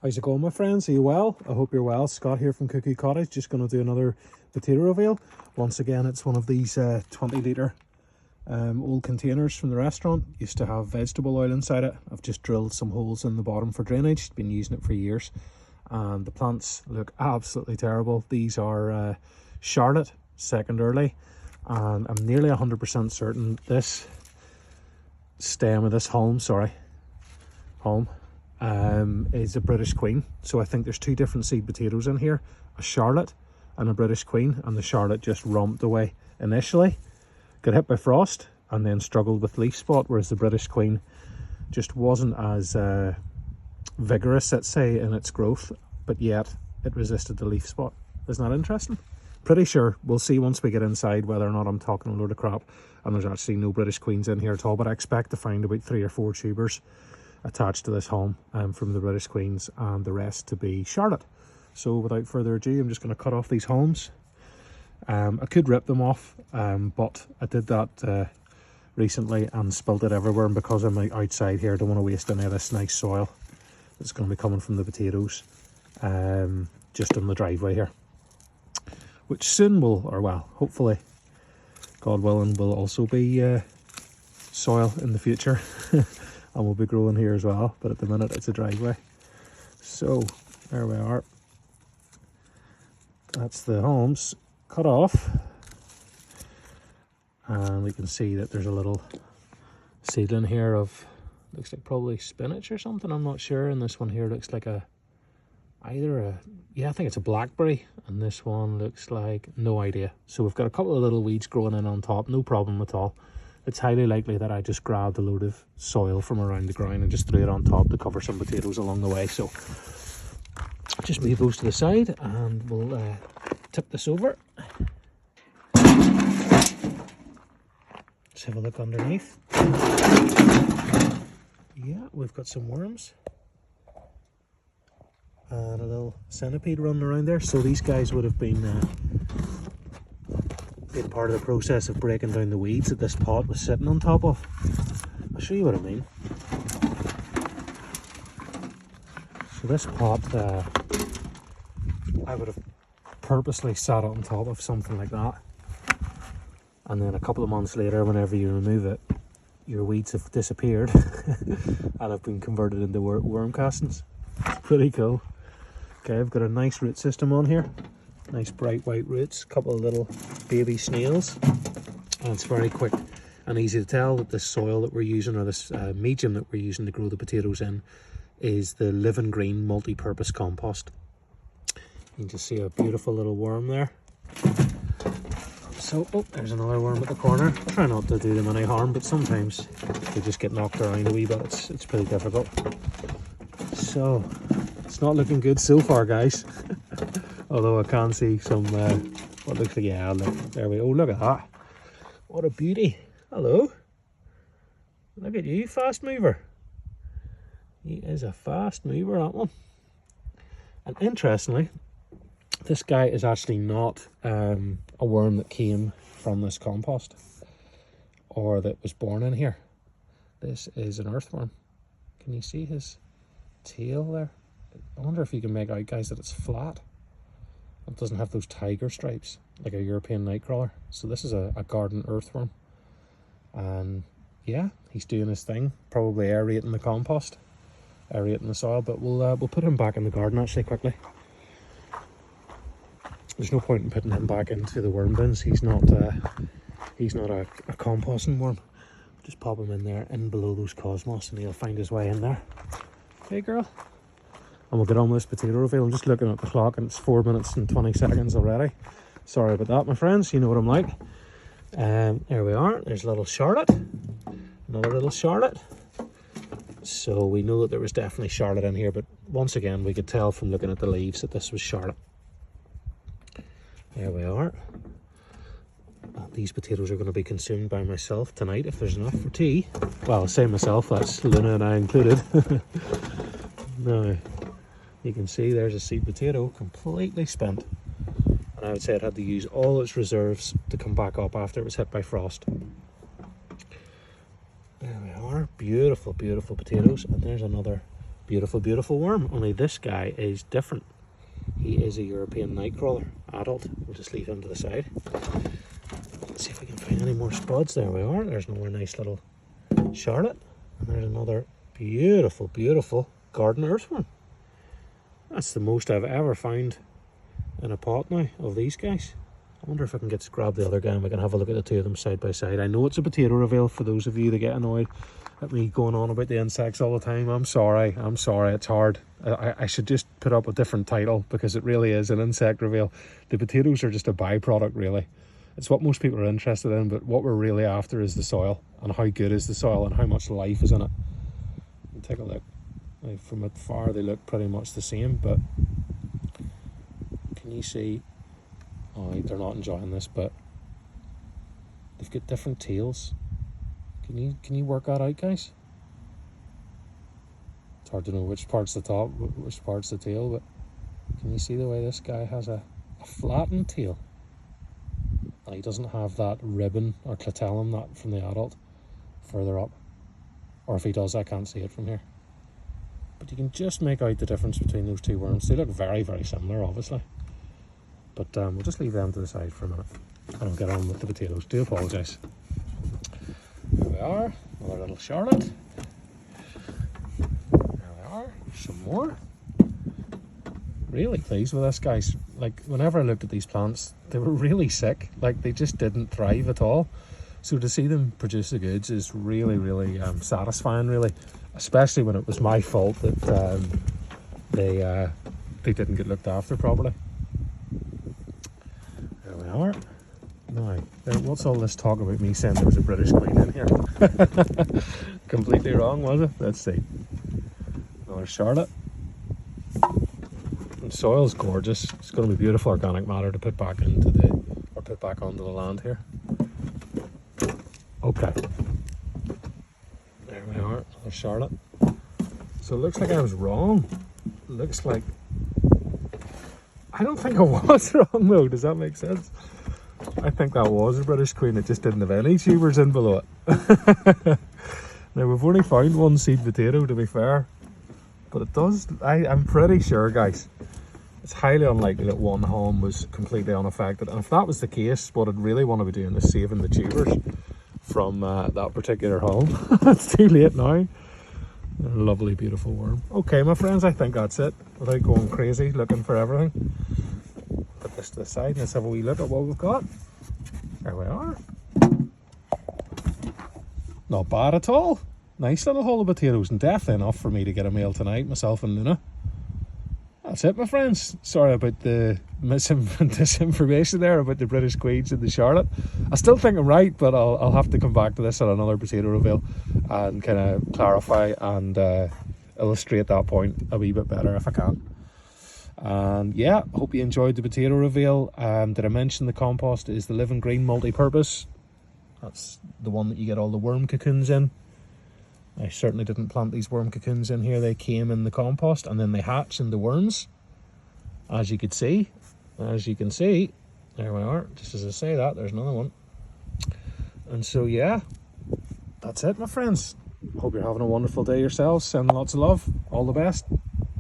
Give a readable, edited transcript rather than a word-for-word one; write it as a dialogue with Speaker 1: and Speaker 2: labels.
Speaker 1: How's it going, my friends? Are you well? I hope you're well. Scott here from Cookie Cottage. Just going to do another potato reveal. Once again, it's one of these 20-litre old containers from the restaurant. Used to have vegetable oil inside it. I've just drilled some holes in the bottom for drainage. Been using it for years. And the plants look absolutely terrible. These are Charlotte, second early. And I'm nearly 100% certain this stem of this haulm, is a British Queen. So I think there's two different seed potatoes in here, a Charlotte and a British Queen, and the Charlotte just romped away initially, got hit by frost and then struggled with leaf spot, whereas the British Queen just wasn't as vigorous, let's say, in its growth, but yet it resisted the leaf spot. Isn't that interesting? Pretty sure we'll see once we get inside whether or not I'm talking a load of crap and there's actually no British Queens in here at all, but I expect to find about 3 or 4 tubers attached to this haulm from the British Queens, and the rest to be Charlotte. So without further ado, I'm just going to cut off these haulms. I could rip them off, but I did that recently and spilled it everywhere, and because I'm outside here, I don't want to waste any of this nice soil that's going to be coming from the potatoes just in the driveway here, which soon will, or well, hopefully, God willing, will also be soil in the future. And we'll be growing here as well, but at the minute it's a driveway. So there we are. That's the haulms cut off, and we can see that there's a little seedling here of, looks like probably spinach or something, I'm not sure. And this one here looks like I think it's a blackberry, and this one looks like, no idea. So we've got a couple of little weeds growing in on top, no problem at all. It's highly likely that I just grabbed a load of soil from around the ground and just threw it on top to cover some potatoes along the way. So just move those to the side and we'll tip this over. Let's have a look underneath. Yeah, we've got some worms and a little centipede running around there. So these guys would have been part of the process of breaking down the weeds that this pot was sitting on top of. I'll show you what I mean. So this pot, I would have purposely sat on top of something like that, and then a couple of months later, whenever you remove it, your weeds have disappeared and have been converted into worm castings. It's pretty cool. Okay, I've got a nice root system on here. Nice bright white roots, a couple of little baby snails, and it's very quick and easy to tell that this soil that we're using, or this medium that we're using to grow the potatoes in, is the Living Green Multipurpose Compost. You can just see a beautiful little worm there. So, oh, there's another worm at the corner. Try not to do them any harm, but sometimes they just get knocked around a wee bit. It's pretty difficult. So, it's not looking good so far, guys. Although I can see some, what looks like, yeah, look, there we go. Look at that. What a beauty. Hello. Look at you, fast mover. He is a fast mover, that one. And interestingly, this guy is actually not a worm that came from this compost or that was born in here. This is an earthworm. Can you see his tail there? I wonder if you can make out, guys, that it's flat. It doesn't have those tiger stripes like a European nightcrawler. So this is a garden earthworm, and yeah, he's doing his thing, probably aerating the compost, aerating the soil. But we'll put him back in the garden actually quickly. There's no point in putting him back into the worm bins. He's not a composting worm. Just pop him in there, in below those cosmos, and he'll find his way in there. Hey girl. And we'll get on with this potato reveal. I'm just looking at the clock and it's 4 minutes and 20 seconds already. Sorry about that, my friends. You know what I'm like. There we are. There's a little Charlotte. Another little Charlotte. So we know that there was definitely Charlotte in here, but once again, we could tell from looking at the leaves that this was Charlotte. There we are. These potatoes are going to be consumed by myself tonight if there's enough for tea. Well, I say myself, that's Luna and I included. Now, you can see there's a seed potato completely spent, and I would say it had to use all its reserves to come back up after it was hit by frost. There we are, beautiful, beautiful potatoes. And there's another Beautiful, beautiful worm. Only this guy is different. He is a European nightcrawler, adult. We'll just leave him to the side. Let's see if we can find any more spuds. There we are. There's another nice little Charlotte. And there's another beautiful, beautiful garden earthworm. That's the most I've ever found in a pot now of these guys. I wonder if I can get to grab the other guy and we can have a look at the two of them side by side. I know it's a potato reveal for those of you that get annoyed at me going on about the insects all the time. I'm sorry, it's hard. I should just put up a different title because it really is an insect reveal. The potatoes are just a byproduct, really. It's what most people are interested in, but what we're really after is the soil and how good is the soil and how much life is in it. And take a look. Like, from afar they look pretty much the same, but can you see? Oh, they're not enjoying this, but they've got different tails. Can you work that out, guys? It's hard to know which part's the top, which part's the tail, but can you see the way this guy has a flattened tail? And he doesn't have that ribbon or clitellum that from the adult further up. Or if he does, I can't see it from here. But you can just make out the difference between those two worms. They look very, very similar, obviously. But we'll just leave them to the side for a minute. And I'll get on with the potatoes. Do apologise. There we are. Another little Charlotte. There we are. Some more. Really pleased with this, guys. Like, whenever I looked at these plants, they were really sick. Like, they just didn't thrive at all. So to see them produce the goods is really, really satisfying, really. Especially when it was my fault that they didn't get looked after properly. There we are. Now, what's all this talk about me saying there was a British Queen in here? Completely wrong, was it? Let's see. Another Charlotte. The soil's gorgeous. It's going to be beautiful organic matter to put back into put back onto the land here. Okay. There we are, another Charlotte. So it looks like I was wrong. It looks like... I don't think I was wrong though, does that make sense? I think that was a British Queen, it just didn't have any tubers in below it. Now we've only found one seed potato, to be fair. But it does, I'm pretty sure, guys, it's highly unlikely that one haulm was completely unaffected. And if that was the case, what I'd really want to be doing is saving the tubers from that particular haulm. It's too late now. A lovely, beautiful worm. Okay, my friends, I think that's it. Without going crazy, looking for everything. Put this to the side and let's have a wee look at what we've got. There we are. Not bad at all. Nice little haul of potatoes, and definitely enough for me to get a meal tonight, myself and Luna. That's it, my friends. Sorry about the disinformation there about the British Queens and the Charlotte. I still think I'm right, but I'll have to come back to this at another potato reveal and kind of clarify and illustrate that point a wee bit better if I can. And yeah, hope you enjoyed the potato reveal. Did I mention the compost is the Living Green Multipurpose? That's the one that you get all the worm cocoons in. I certainly didn't plant these worm cocoons in here. They came in the compost and then they hatch into worms. As you can see, there we are. Just as I say that, there's another one. And so yeah, that's it, my friends. Hope you're having a wonderful day yourselves. Sending lots of love. All the best.